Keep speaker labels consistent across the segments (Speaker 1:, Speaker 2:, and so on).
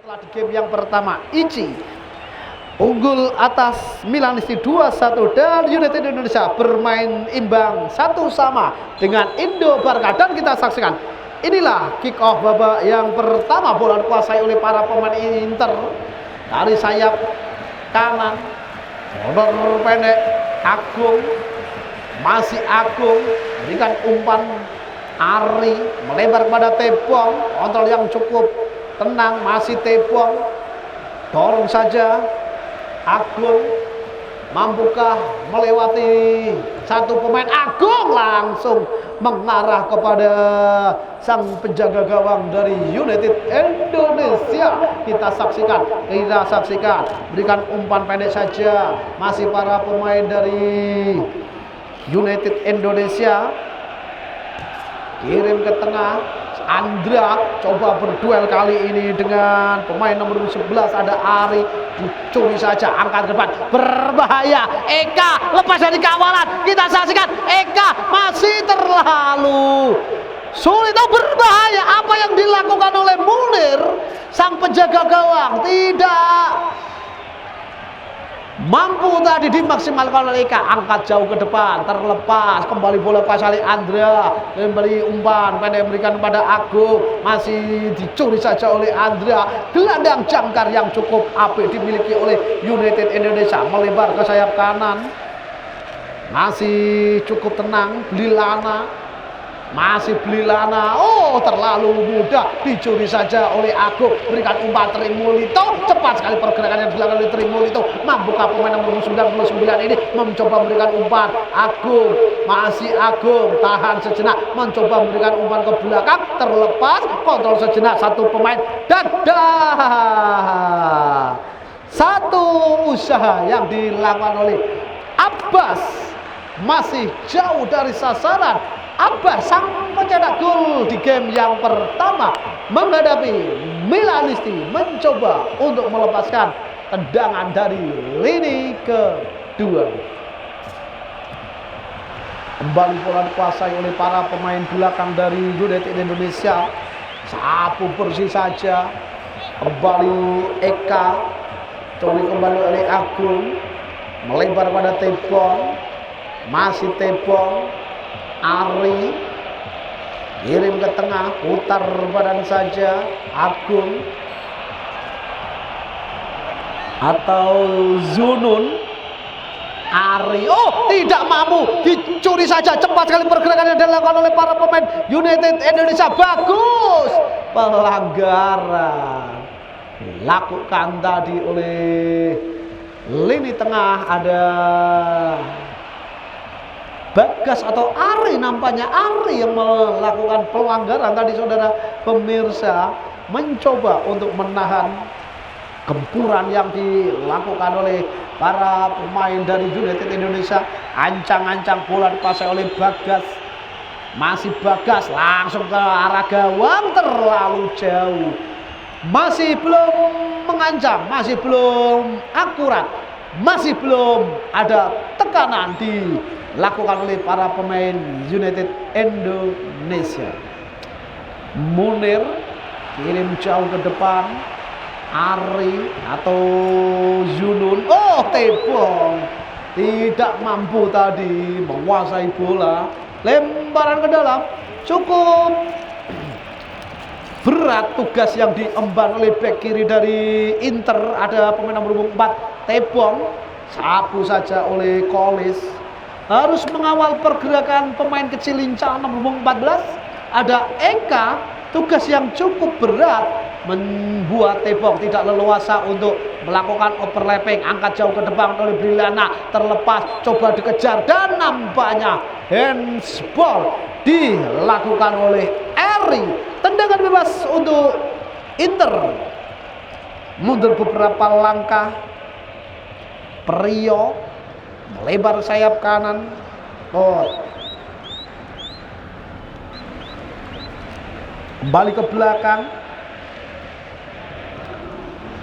Speaker 1: Setelah di game yang pertama, Ichi unggul atas Milanisti 2-1 dan United Indonesia bermain imbang 1-1 dengan Indo Barca. Dan kita saksikan, inilah kick off babak yang pertama. Bola dikuasai oleh para pemain Inter dari sayap kanan. Bola pendek, Agung, masih Agung berikan umpan. Ari melebar kepada Tebong, kontrol yang cukup tenang, masih Tebong dorong saja. Agung mampukah melewati satu pemain? Agung langsung mengarah kepada sang penjaga gawang dari United Indonesia. Kita saksikan, berikan umpan pendek saja, masih para pemain dari United Indonesia. Kirim ke tengah, Andra coba berduel kali ini dengan pemain nomor 11 ada Ari. Dicuri saja, angkat ke depan, berbahaya. Eka lepas dari kawalan, kita saksikan Eka masih terlalu sulit. Berbahaya apa yang dilakukan oleh Munir, sang penjaga gawang, tidak mampu tadi dimaksimalkan oleh Eka. Angkat jauh ke depan, terlepas, kembali bola kuasai Andra, kembali umpan pendek berikan kepada Agung, masih dicuri saja oleh Andra. Gelandang jangkar yang cukup apik dimiliki oleh United Indonesia, melebar ke sayap kanan, masih cukup tenang. Masih Blilana, terlalu mudah, dicuri saja oleh Agung, berikan umpan Trimulito. Cepat sekali pergerakan yang dilakukan oleh Trimulito. Mampukah pemain nomor 99 ini mencoba memberikan umpan? Agung, masih Agung, tahan sejenak, mencoba memberikan umpan ke belakang, terlepas, kontrol sejenak satu pemain, dan satu usaha yang dilakukan oleh Abbas masih jauh dari sasaran. Abbas sang pencetak gol di game yang pertama menghadapi Milanisti mencoba untuk melepaskan tendangan dari lini kedua. Kembali bola dikuasai oleh para pemain belakang dari United Indonesia. Sapu bersih saja. Kembali Eka, curi kembali oleh Agung, melebar pada Tebong, masih Tebong. Ari kirim ke tengah, putar badan saja. Agung atau Zunun. Ari, tidak mampu, dicuri saja. Cepat sekali pergerakan yang dilakukan oleh para pemain United Indonesia. Bagus, pelanggaran dilakukan tadi oleh lini tengah. Ada Bagas atau Ari, nampaknya Ari yang melakukan pelanggaran tadi, saudara pemirsa, mencoba untuk menahan gempuran yang dilakukan oleh para pemain dari United Indonesia. Ancang-ancang bola dikuasai oleh Bagas, masih Bagas langsung ke arah gawang, terlalu jauh, masih belum mengancam, masih belum akurat, masih belum ada tekanan dilakukan oleh para pemain United Indonesia. Munir kirim jauh ke depan. Ari atau Zunun, Tebong tidak mampu tadi menguasai bola. Lemparan ke dalam, cukup berat tugas yang diemban oleh bek kiri dari Inter. Ada pemain nomor 4 Tebong, sapu saja oleh Kolis. Harus mengawal pergerakan pemain kecil lincah nomor 14 ada Eka. Tugas yang cukup berat membuat Tebong tidak leluasa untuk melakukan overlapping. Angkat jauh ke depan oleh Briliana, terlepas, coba dikejar, dan nampaknya handsball dilakukan oleh Eri. Tendangan bebas untuk Inter. Mundur beberapa langkah. Prio melebar sayap kanan. Kembali ke belakang.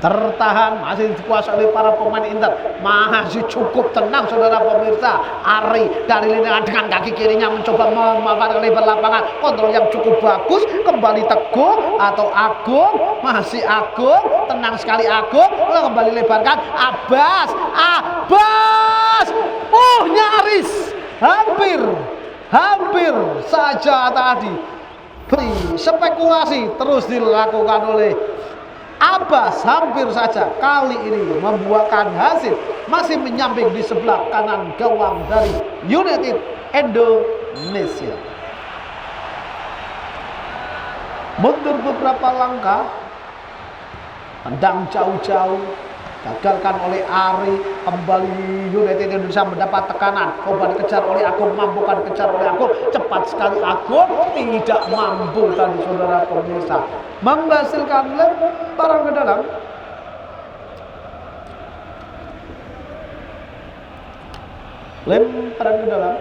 Speaker 1: tertahan, masih dikuasai oleh para pemain Inter, masih cukup tenang saudara pemirsa. Ari dari lini dengan kaki kirinya mencoba memanfaatkan lebar lapangan, kontrol yang cukup bagus, kembali Teguh atau Agung, masih Agung, tenang sekali Agung, kembali lebarkan Abbas, nyaris, hampir saja tadi beri spekulasi terus dilakukan oleh Abbas, hampir saja kali ini membuahkan hasil, masih menyamping di sebelah kanan gawang dari United Indonesia. Mundur beberapa langkah, tendang jauh-jauh, gagalkan oleh Ari, kembali United Indonesia mendapat tekanan, coba dikejar oleh Agung, mampukan dikejar oleh Agung, cepat sekali Agung, tidak mampu tadi saudara pemirsa, menghasilkan lemparan ke dalam. Lemparan ke dalam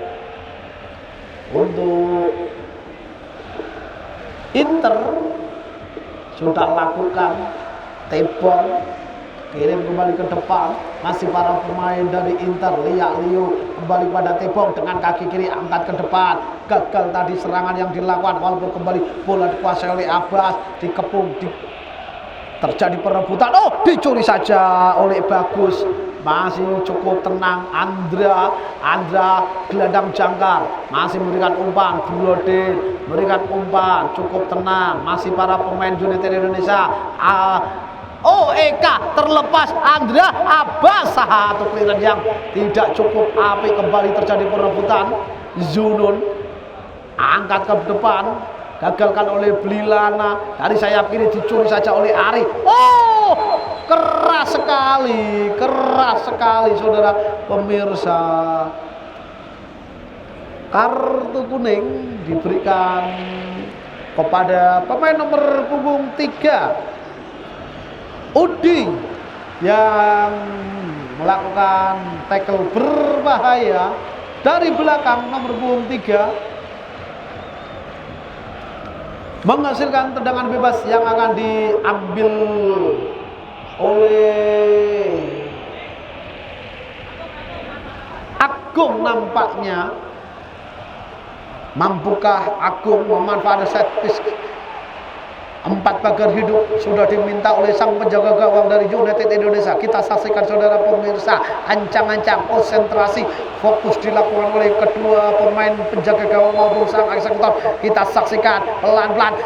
Speaker 1: untuk Inter sudah lakukan tebong, kirim kembali ke depan, masih para pemain dari Inter, Leo kembali pada tebong dengan kaki kiri angkat ke depan, gagal tadi serangan yang dilakukan, walaupun kembali bola dikuasai oleh Abbas, dikepung, terjadi perebutan, dicuri saja oleh Bagus, masih cukup tenang Andra gelandang jangkar, masih memberikan umpan, Brodin memberikan umpan, cukup tenang, masih para pemain United Indonesia. Eka terlepas, Andra Abbas, satu clearance yang tidak cukup apik, kembali terjadi perebutan. Zunun angkat ke depan, gagalkan oleh Blilana, dari sayap kiri dicuri saja oleh Ari. Keras sekali saudara pemirsa. Kartu kuning diberikan kepada pemain nomor punggung 3 Udi yang melakukan tackle berbahaya dari belakang nomor punggung 3, menghasilkan tendangan bebas yang akan diambil oleh Agung nampaknya. Mampukah Agung memanfaatkan set piece? 4 pagar hidup sudah diminta oleh sang penjaga gawang dari United Indonesia. Kita saksikan saudara pemirsa, ancang-ancang, konsentrasi, fokus dilakukan oleh kedua pemain penjaga gawang maupun sang eksekutor. Kita saksikan pelan-pelan.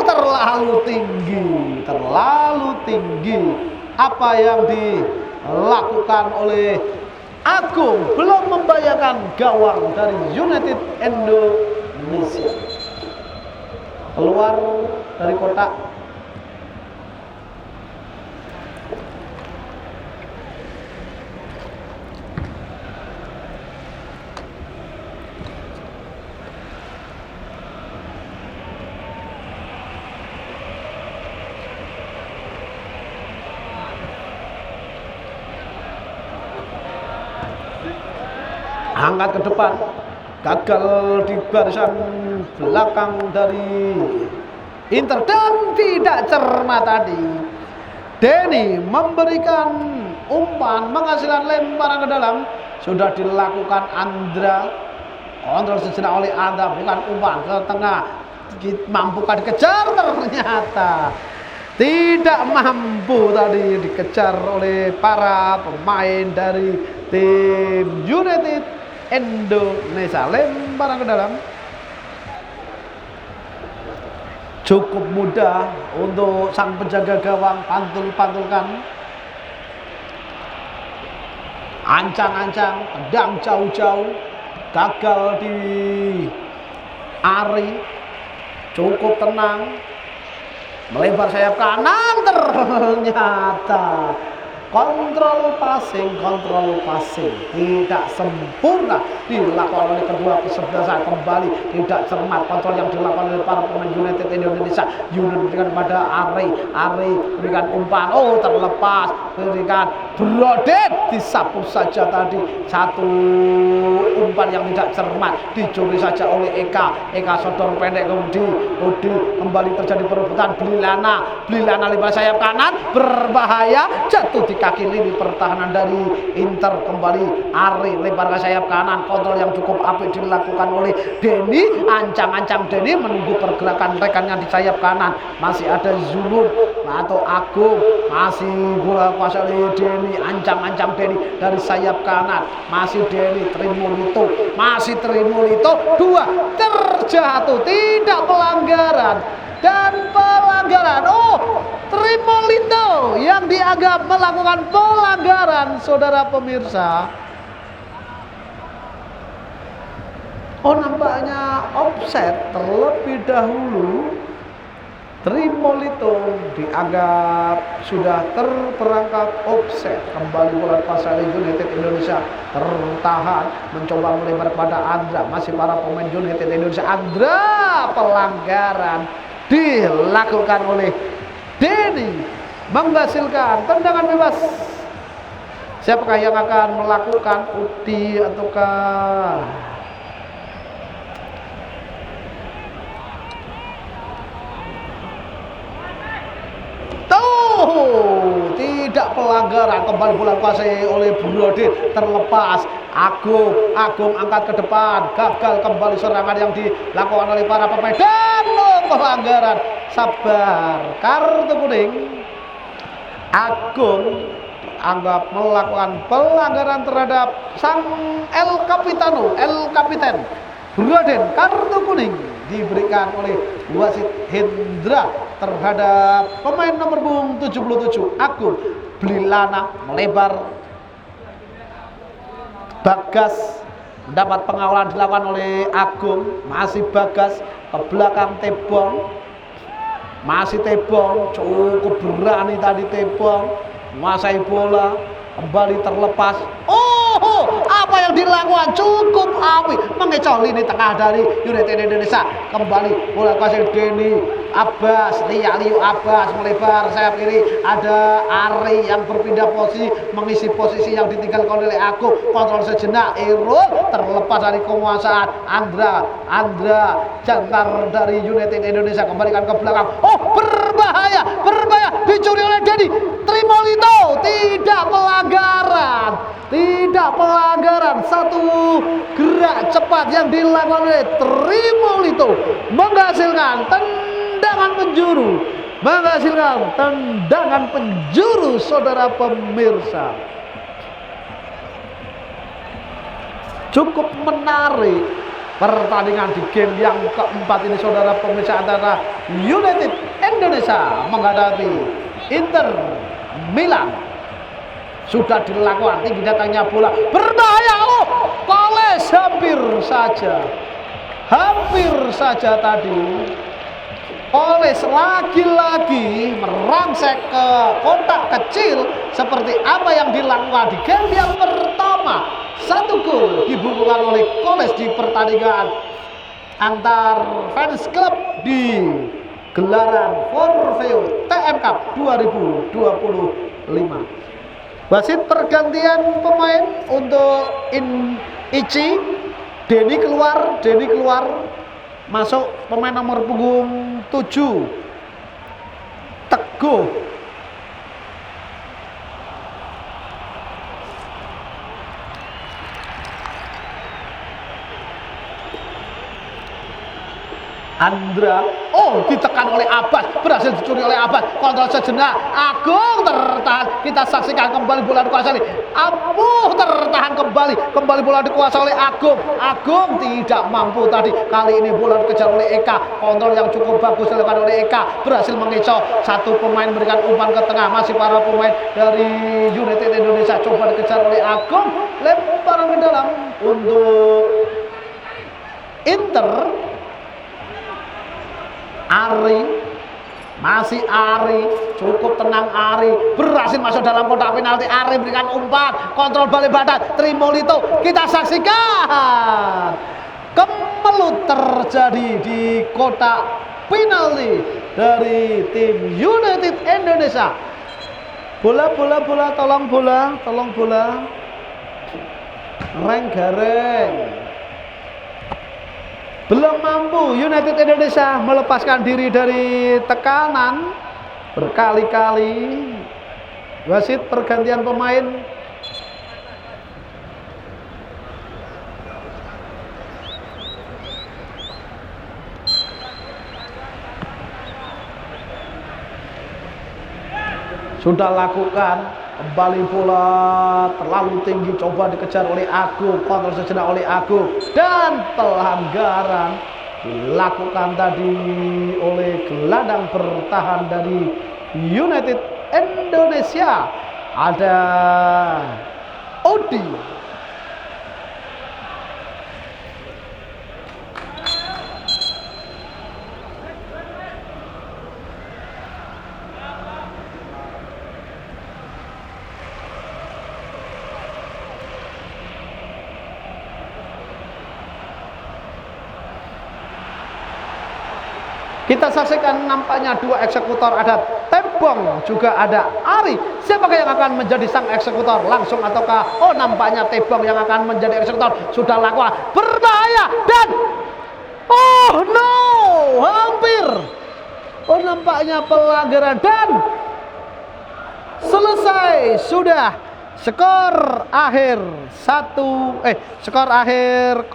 Speaker 1: Terlalu tinggi apa yang dilakukan oleh Agung, belum membahayakan gawang dari United Indonesia. Keluar dari kotak. Angkat ke depan, gagal di barisan belakang dari Inter dan tidak cermat tadi. Denny memberikan umpan, menghasilkan lemparan ke dalam, sudah dilakukan Andra, kontrol sejenak oleh Andra, berikan umpan ke tengah, mampukah dikejar? Ternyata tidak mampu tadi dikejar oleh para pemain dari tim United Indonesia. Lemparan ke dalam, cukup mudah untuk sang penjaga gawang pantul-pantulkan, ancang-ancang, tendang jauh-jauh, gagal di Ari, cukup tenang, melebar sayap kanan, ternyata kontrol passing tidak sempurna dilakukan oleh kedua kesebelasan. Kembali tidak cermat kontrol yang dilakukan oleh para pemain United Indonesia. Yunus berikan pada Ari berikan umpan, terlepas, berikan Brodet disapu saja tadi, satu umpan yang tidak cermat dicuri saja oleh Eka sodor pendek ke Udi kembali terjadi perebutan. Blilana lebar sayap kanan berbahaya, jatuh di kaki lini pertahanan dari Inter. Kembali Ari lebar ke sayap kanan, kontrol yang cukup apik dilakukan oleh Denny, ancang-ancang Denny menunggu pergerakan rekannya di sayap kanan. Masih ada Zulun atau Agung, masih bola kuasa oleh Denny, ancang-ancang Denny dari sayap kanan, masih Denny, Trimulito, masih Trimulito, 2 terjatuh, tidak pelanggaran dan pelanggaran. Trimulito yang dianggap melakukan pelanggaran, saudara pemirsa. Nampaknya offset terlebih dahulu. Trimulito dianggap sudah terperangkap offset. Kembali bola pasal United Indonesia tertahan, mencoba melebar pada Andra. Masih para pemain United Indonesia. Andra, pelanggaran dilakukan oleh Denny, menghasilkan tendangan bebas. Siapakah yang akan melakukan? Udi ataukah tidak pelanggaran? Kembali bola kuasai oleh Brodet, terlepas. Agung angkat ke depan, gagal kembali serangan yang dilakukan oleh para pemain dan pelanggaran. Sabar, kartu kuning. Agung anggap melakukan pelanggaran terhadap sang El Kapiten Brodet. Kartu kuning diberikan oleh wasit Hendra terhadap pemain nomor punggung 77 Agung. Blilana melebar, Bagas mendapat pengawalan dilakukan oleh Agung, masih Bagas ke belakang Tebong, masih Tebong, cukup berani tadi Tebong menguasai bola, kembali terlepas. Apa yang dilakukan cukup apik, mengecoh lini tengah dari United Indonesia. Kembali bola kuasai Denny, Abbas, Liu Abbas melebar sayap kiri. Ada Ari yang berpindah posisi mengisi posisi yang ditinggalkan oleh Agung. Kontrol sejenak, Erol terlepas dari penguasaan Andra jangkar dari United Indonesia, kembalikan ke belakang. Berbahaya dicuri oleh Denny. Trimulito tidak pelanggaran. Satu gerak cepat yang dilakukan oleh Trimulito menghasilkan tendangan penjuru, saudara pemirsa. Cukup menarik pertandingan di game yang keempat ini, saudara pemirsa, antara United Indonesia menghadapi Inter Milan. Sudah dilakukan, tinggi datangnya bola, berbahaya. Koles hampir saja tadi Koles lagi-lagi merangsek ke kotak kecil seperti apa yang dilakukan di game yang pertama. 1 gol dibukukan oleh Koles di pertandingan antar fans club di gelaran Forfeo TM Cup 2025. Wasit pergantian pemain untuk Ichi. Denny keluar, masuk pemain nomor punggung 7 Teguh. Andra, ditekan oleh Abbas, berhasil dicuri oleh Abbas. Kontrol sejenak, Agung tertahan. Kita saksikan kembali bola dikuasai. Tertahan kembali bola dikuasai oleh Agung tidak mampu tadi. Kali ini bola dikejar oleh Eka. Kontrol yang cukup bagus dilakukan oleh Eka, berhasil mengecoh satu pemain, berikan umpan ke tengah. Masih para pemain dari United Indonesia coba dikejar oleh Agung, lemparan ke dalam untuk Inter. Masih Ari, cukup tenang Ari, berhasil masuk dalam kotak penalti. Ari berikan umpan, kontrol balik badan, Trimulito. Kita saksikan kemelut terjadi di kotak penalti dari tim United Indonesia. Bola, tolong bola. Reng gareng. Belum mampu United Indonesia melepaskan diri dari tekanan berkali-kali. Wasit pergantian pemain. Sudah lakukan kembali bola terlalu tinggi, coba dikejar oleh Agung, kontrol sejenak oleh Agung, dan pelanggaran dilakukan tadi oleh gelandang bertahan dari United Indonesia. Ada Odi. Kita saksikan nampaknya dua eksekutor, ada Tebong juga ada Ari. Siapakah yang akan menjadi sang eksekutor langsung ataukah nampaknya Tebong yang akan menjadi eksekutor. Sudah lakukan berbahaya dan no, hampir. Nampaknya pelanggaran dan selesai sudah. Skor akhir 0-0.